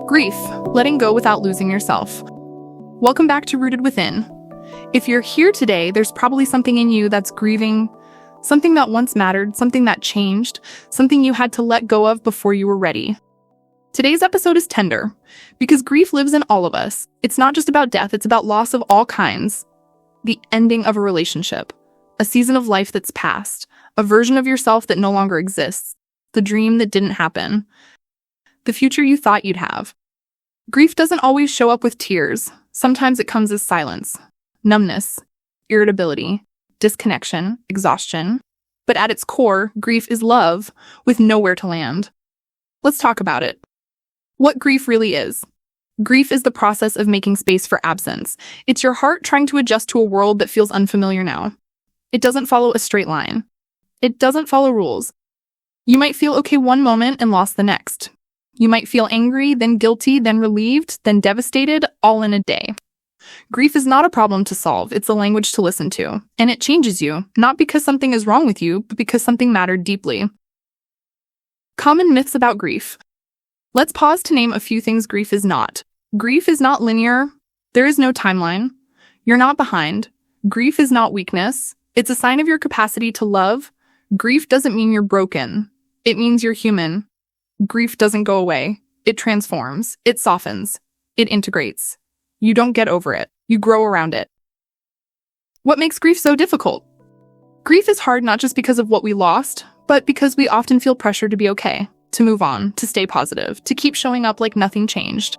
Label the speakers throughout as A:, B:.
A: Grief, letting go without losing yourself. Welcome back to Rooted Within. If you're here today, there's probably something in you that's grieving, something that once mattered, something that changed, something you had to let go of before you were ready. Today's episode is tender, because grief lives in all of us. It's not just about death, it's about loss of all kinds. The ending of a relationship, a season of life that's past, a version of yourself that no longer exists, the dream that didn't happen, the future you thought you'd have. Grief doesn't always show up with tears. Sometimes it comes as silence, numbness, irritability, disconnection, exhaustion. But at its core, grief is love with nowhere to land. Let's talk about it. What grief really is. Grief is the process of making space for absence. It's your heart trying to adjust to a world that feels unfamiliar now. It doesn't follow a straight line. It doesn't follow rules. You might feel okay one moment and lost the next. You might feel angry, then guilty, then relieved, then devastated, all in a day. Grief is not a problem to solve, it's a language to listen to. And it changes you, not because something is wrong with you, but because something mattered deeply. Common myths about grief. Let's pause to name a few things grief is not. Grief is not linear. There is no timeline. You're not behind. Grief is not weakness. It's a sign of your capacity to love. Grief doesn't mean you're broken. It means you're human. Grief doesn't go away. It transforms. It softens. It integrates. You don't get over it. You grow around it. What makes grief so difficult? Grief is hard not just because of what we lost, but because we often feel pressure to be okay, to move on, to stay positive, to keep showing up like nothing changed.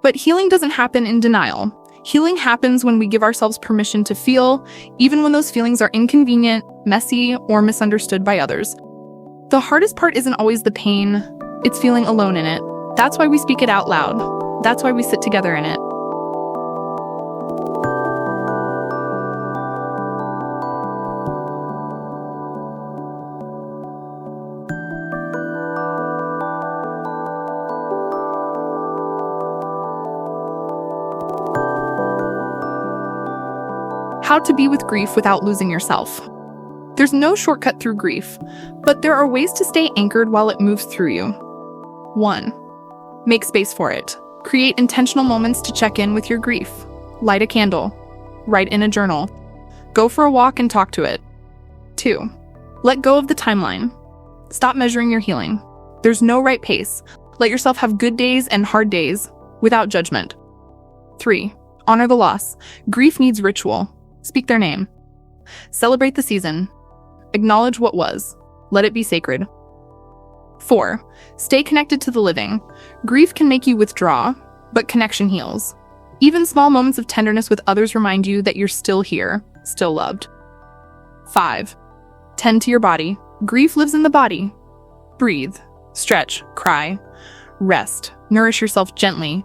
A: But healing doesn't happen in denial. Healing happens when we give ourselves permission to feel, even when those feelings are inconvenient, messy, or misunderstood by others. The hardest part isn't always the pain, it's feeling alone in it. That's why we speak it out loud. That's why we sit together in it. How to be with grief without losing yourself. There's no shortcut through grief, but there are ways to stay anchored while it moves through you. 1. Make space for it. Create intentional moments to check in with your grief. Light a candle. Write in a journal. Go for a walk and talk to it. 2. Let go of the timeline. Stop measuring your healing. There's no right pace. Let yourself have good days and hard days without judgment. 3. Honor the loss. Grief needs ritual. Speak their name. Celebrate the season. Acknowledge what was. Let it be sacred. 4. Stay connected to the living. Grief can make you withdraw, but connection heals. Even small moments of tenderness with others remind you that you're still here, still loved. 5. Tend to your body. Grief lives in the body. Breathe, stretch, cry, rest, nourish yourself gently.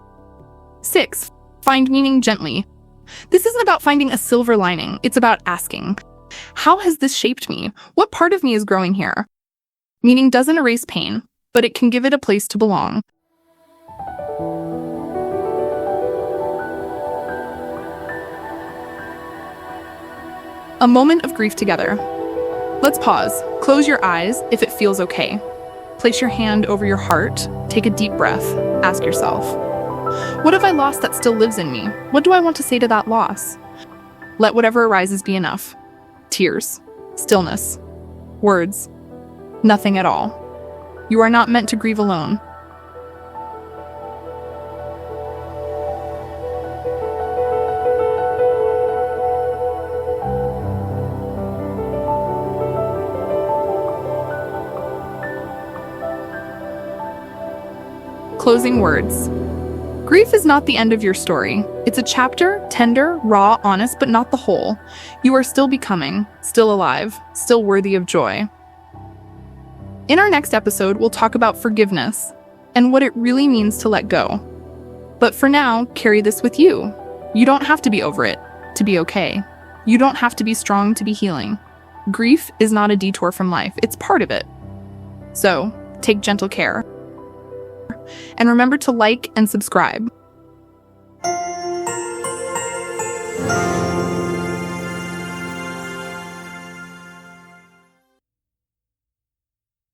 A: 6. Find meaning gently. This isn't about finding a silver lining, it's about asking, how has this shaped me? What part of me is growing here? Meaning doesn't erase pain, but it can give it a place to belong. A moment of grief together. Let's pause. Close your eyes if it feels okay. Place your hand over your heart. Take a deep breath. Ask yourself, what have I lost that still lives in me? What do I want to say to that loss? Let whatever arises be enough. Tears, stillness, words, nothing at all. You are not meant to grieve alone. Closing words. Grief is not the end of your story. It's a chapter, tender, raw, honest, but not the whole. You are still becoming, still alive, still worthy of joy. In our next episode, we'll talk about forgiveness and what it really means to let go. But for now, carry this with you. You don't have to be over it to be okay. You don't have to be strong to be healing. Grief is not a detour from life. It's part of it. So, take gentle care. And remember to like and subscribe.